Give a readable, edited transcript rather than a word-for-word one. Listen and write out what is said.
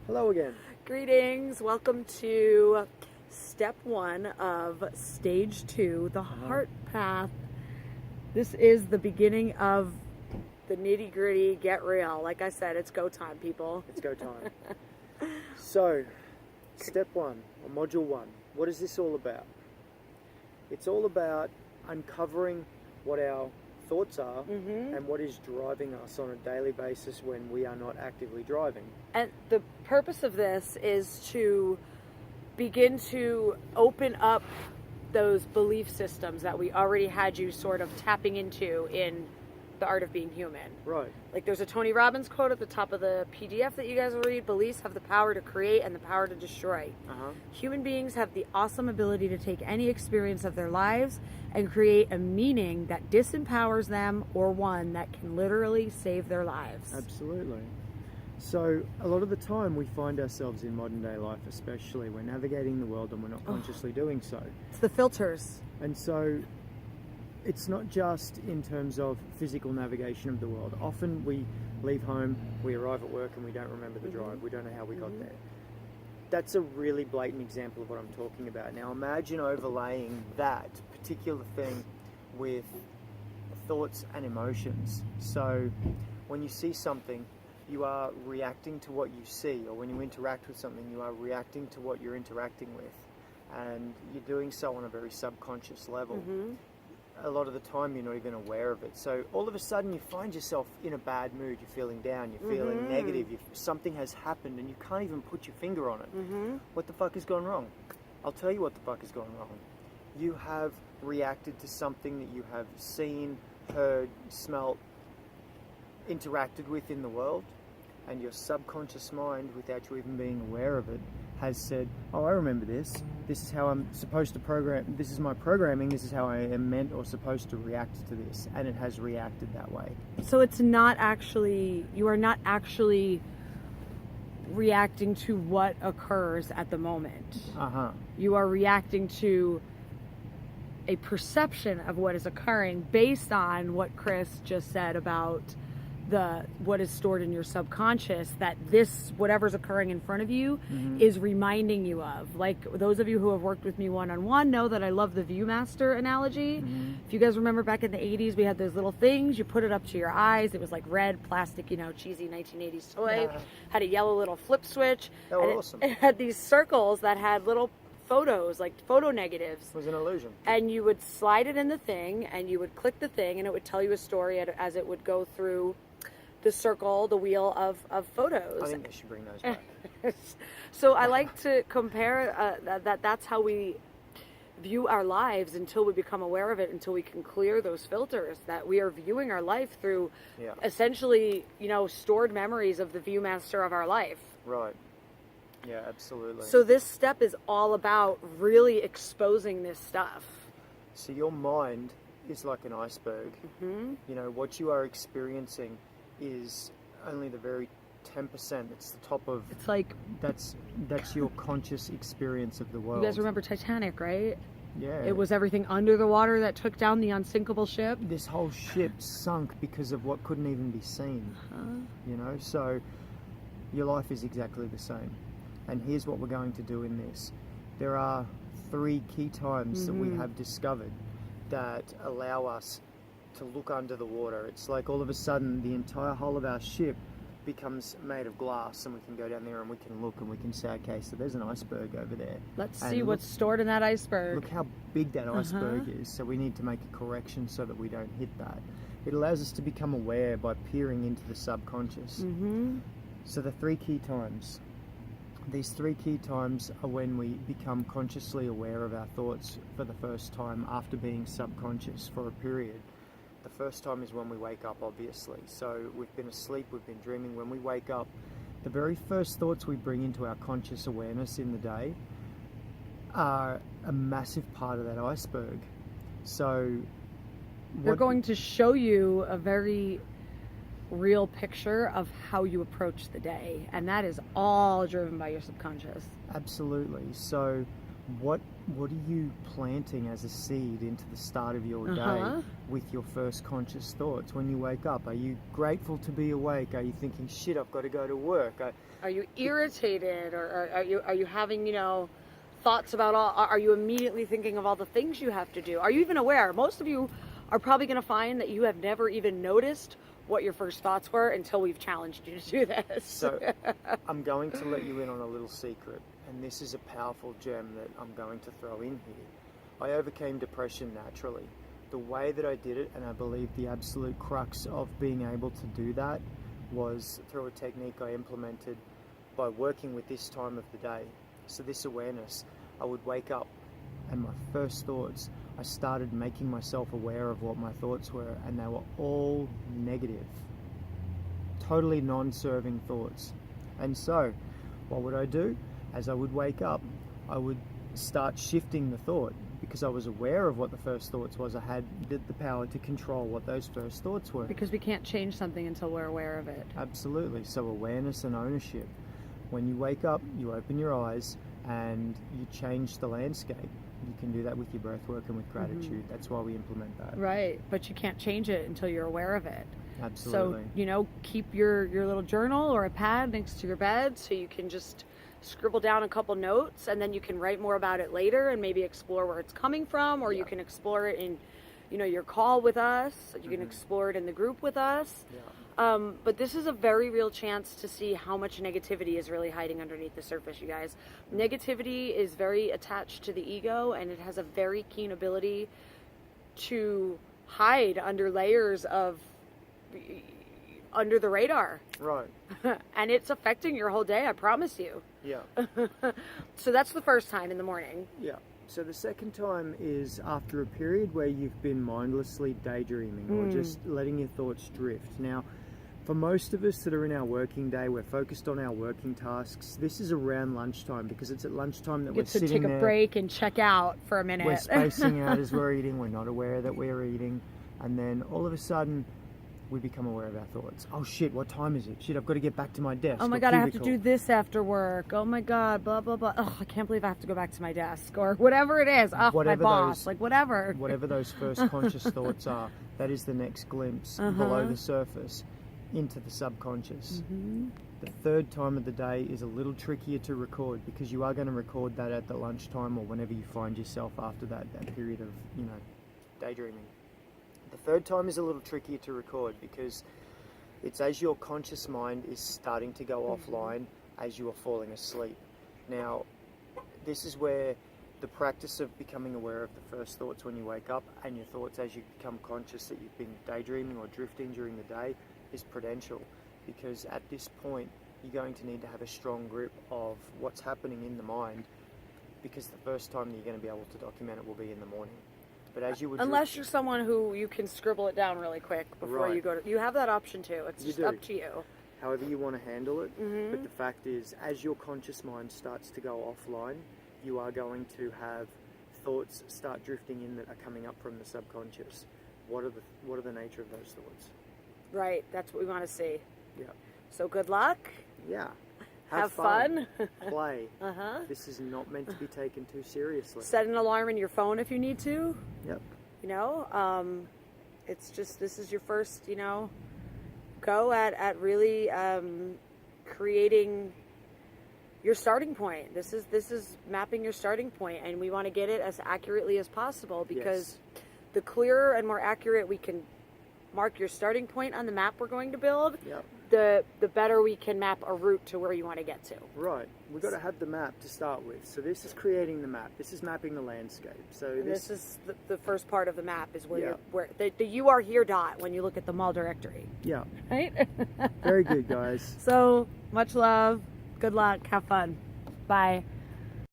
Hello again. Greetings. Welcome to step 1 of stage 2, the heart path. This is the beginning of the nitty gritty, get real. Like I said, it's go time, people. It's go time. So, step 1, or module 1, what is this all about? It's all about uncovering what our thoughts are and what is driving us on a daily basis when we are not actively driving. And the purpose of this is to begin to open up those belief systems that we already had you sort of tapping into in The Art of Being Human. Right. Like there's a Tony Robbins quote at the top of the PDF that you guys will read. Beliefs have the power to create and the power to destroy. Human beings have the awesome ability to take any experience of their lives and create a meaning that disempowers them or one that can literally save their lives. Absolutely. So a lot of the time we find ourselves in modern day life, especially we're navigating the world and we're not consciously doing so. It's the filters. And so it's not just in terms of physical navigation of the world. Often we leave home, we arrive at work and we don't remember the drive. We don't know how we got there. That's a really blatant example of what I'm talking about. Now imagine overlaying that particular thing with thoughts and emotions. So when you see something, you are reacting to what you see, or when you interact with something, you are reacting to what you're interacting with. And you're doing so on a very subconscious level. A lot of the time you're not even aware of it. So all of a sudden you find yourself in a bad mood, you're feeling down, you're feeling negative, something has happened and you can't even put your finger on it. What the fuck has gone wrong? I'll tell you what the fuck has gone wrong. You have reacted to something that you have seen, heard, smelt, interacted with in the world, and your subconscious mind, without you even being aware of it, has said, oh, I remember this. This is how I'm supposed to program. This is my programming. This is how I am meant or supposed to react to this. And it has reacted that way. So it's not actually, you are not actually reacting to what occurs at the moment. You are reacting to a perception of what is occurring based on what Chris just said about what is stored in your subconscious, that this, whatever's occurring in front of you is reminding you of. Like those of you who have worked with me one-on-one know that I love the Viewmaster analogy. If you guys remember back in the 80s, we had those little things, you put it up to your eyes, it was like red plastic, cheesy 1980s toy, had a yellow little flip switch. That was awesome. It had these circles that had little photos, like photo negatives. It was an illusion. And you would slide it in the thing and you would click the thing and it would tell you a story as it would go through the circle, the wheel of photos. I think they should bring those back. So I like to compare that's how we view our lives until we become aware of it, until we can clear those filters, that we are viewing our life through essentially, stored memories of the Viewmaster of our life. Right. Yeah, absolutely. So this step is all about really exposing this stuff. So your mind is like an iceberg. What you are experiencing is only the very 10%. It's the top of. It's like that's your conscious experience of the world. You guys remember Titanic, right? Yeah. It was everything under the water that took down the unsinkable ship. This whole ship sunk because of what couldn't even be seen. So your life is exactly the same. And here's what we're going to do in this. There are 3 key times that we have discovered that allow us to look under the water. It's like all of a sudden the entire hull of our ship becomes made of glass and we can go down there and we can look and we can say, okay, so there's an iceberg over there. Let's see what's stored in that iceberg. Look how big that iceberg is. So we need to make a correction so that we don't hit that. It allows us to become aware by peering into the subconscious. So the 3 key times. These 3 key times are when we become consciously aware of our thoughts for the first time after being subconscious for a period. The first time is when we wake up, obviously. So we've been asleep, we've been dreaming. When we wake up, the very first thoughts we bring into our conscious awareness in the day are a massive part of that iceberg. So they're going to show you a very real picture of how you approach the day, and that is all driven by your subconscious. Absolutely. So what are you planting as a seed into the start of your day with your first conscious thoughts when you wake up? Are you grateful to be awake? Are you thinking, shit, I've got to go to work? Are you irritated, or are you having, you know, thoughts about are you immediately thinking of all the things you have to do? Are you even aware? Most of you are probably going to find that you have never even noticed what your first thoughts were until we've challenged you to do this. So I'm going to let you in on a little secret, and this is a powerful gem that I'm going to throw in here. I overcame depression naturally. The way that I did it, and I believe the absolute crux of being able to do that, was through a technique I implemented by working with this time of the day. So this awareness, I would wake up and my first thoughts, I started making myself aware of what my thoughts were, and they were all negative, totally non-serving thoughts. And so what would I do? As I would wake up, I would start shifting the thought, because I was aware of what the first thoughts was. I had the power to control what those first thoughts were. Because we can't change something until we're aware of it. Absolutely. So awareness and ownership. When you wake up, you open your eyes and you change the landscape. You can do that with your breath work and with gratitude. That's why we implement that. Right, but you can't change it until you're aware of it. Absolutely. So, you know, keep your little journal or a pad next to your bed so you can just scribble down a couple notes, and then you can write more about it later and maybe explore where it's coming from, or you can explore it in, you know, your call with us. You can explore it in the group with us. But this is a very real chance to see how much negativity is really hiding underneath the surface, you guys. Negativity is very attached to the ego, and it has a very keen ability to hide under layers of under the radar. Right. And it's affecting your whole day, I promise you. Yeah. So that's the first time in the morning. Yeah. So the second time is after a period where you've been mindlessly daydreaming or just letting your thoughts drift. Now, for most of us that are in our working day, we're focused on our working tasks. This is around lunchtime, because it's at lunchtime that we're sitting there. Get to take a break and check out for a minute. We're spacing out as we're eating. We're not aware that we're eating. And then all of a sudden, we become aware of our thoughts. Oh shit, what time is it? Shit, I've got to get back to my desk. Oh my God, I have to do this after work. Oh my God, blah, blah, blah. Oh, I can't believe I have to go back to my desk, or whatever it is. Oh, Whatever my boss, those- like whatever. Whatever those first conscious thoughts are, that is the next glimpse below the surface into the subconscious. The third time of the day is a little trickier to record, because you are going to record that at the lunchtime or whenever you find yourself after that period of, you know, daydreaming. The third time is a little trickier to record, because it's as your conscious mind is starting to go offline as you are falling asleep. Now, this is where the practice of becoming aware of the first thoughts when you wake up and your thoughts as you become conscious that you've been daydreaming or drifting during the day is prudential, because at this point you're going to need to have a strong grip of what's happening in the mind, because the first time that you're going to be able to document it will be in the morning. But as you would Unless you're someone who you can scribble it down really quick before you go to... You have that option too. It's just up to you. However you want to handle it. But the fact is, as your conscious mind starts to go offline, you are going to have thoughts start drifting in that are coming up from the subconscious. What are the nature of those thoughts? Right, that's what we want to see. Yeah. So good luck. Yeah. Have fun. Play. This is not meant to be taken too seriously. Set an alarm in your phone if you need to. Yep. You know, it's just, this is your first, you know, go at really creating your starting point. This is mapping your starting point, and we want to get it as accurately as possible, because the clearer and more accurate we can mark your starting point on the map we're going to build, the better we can map a route to where you want to get to. Right. We've got to have the map to start with. So this is creating the map. This is mapping the landscape. So this is the first part of the map, is where the you are here dot when you look at the mall directory. Yeah. Right? Very good, guys. So much love. Good luck. Have fun. Bye.